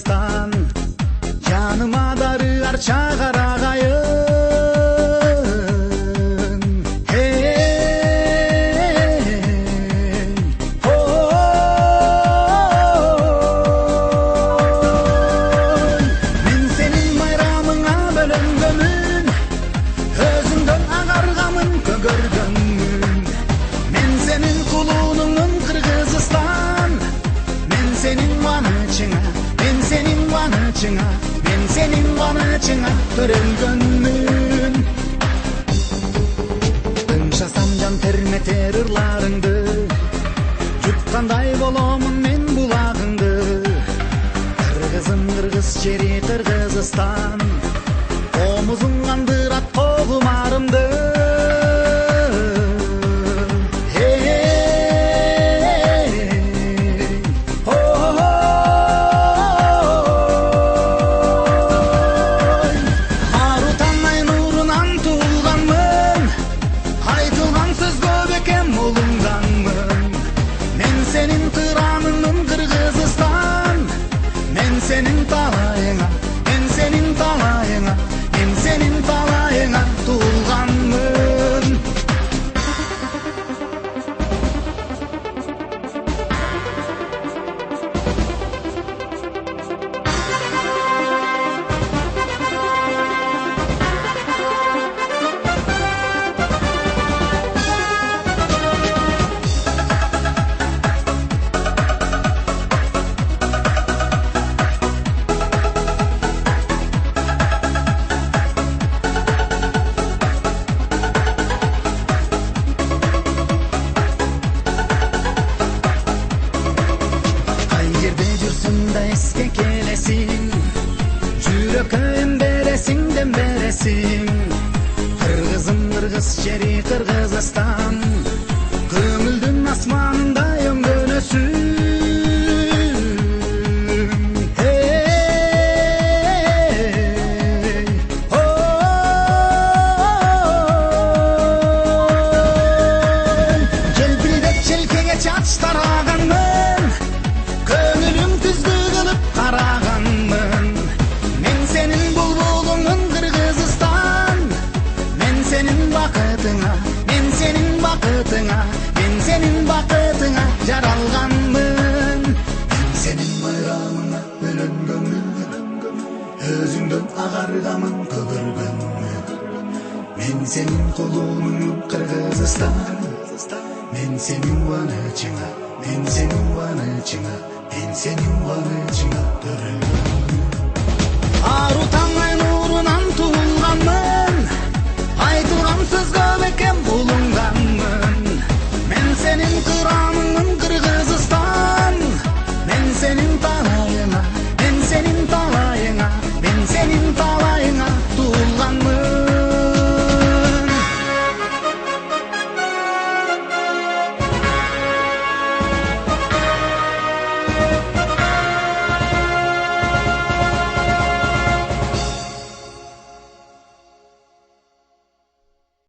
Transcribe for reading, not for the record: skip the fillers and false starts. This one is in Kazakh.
Kırgızistan, canıma darılar çağır ağayın. Hey, oy, men senin bayramına bölüngönmün, özünden ağargamın kögörgönmün. Men senin kulununun Kırgızistan, men senin vanıçına, men senin vanıçına, men senin vanıçına törelgönmün. Ыншасам жан терметер ырларыңды, жуткандай боломун мен булагыңды. Кыргызым кыргыз жери Кыргызстан, комузуң андырат когумарымды. Senin talayına, ben senin talayına, ben senin talayına tuğulganmın. Eske kelesin, жүрөкөйүн бересиң дем бересиң. Кыргызым кыргыз жери Кыргызстан, көңүлдүн асманында өңгөнөсүң. Желпилдеп желкеге чач тараганмын, көңүлүм түздү караганмын. Мен сенин булбулуңун Кыргызстан, мен сенин бакытыңа, мен сенин бакытыңа, мен сенин бакытыңа жаралганмын. Мен сенин байрамыңа бөлөнгөнмүн, өзүңдөн агаргамын көгөргөнмүн. Мен сенин кулуңмун Кыргызстан, мен сенин ванычыңа, мен сенин ванычыңа, мен senin vanıcına dönüyorum.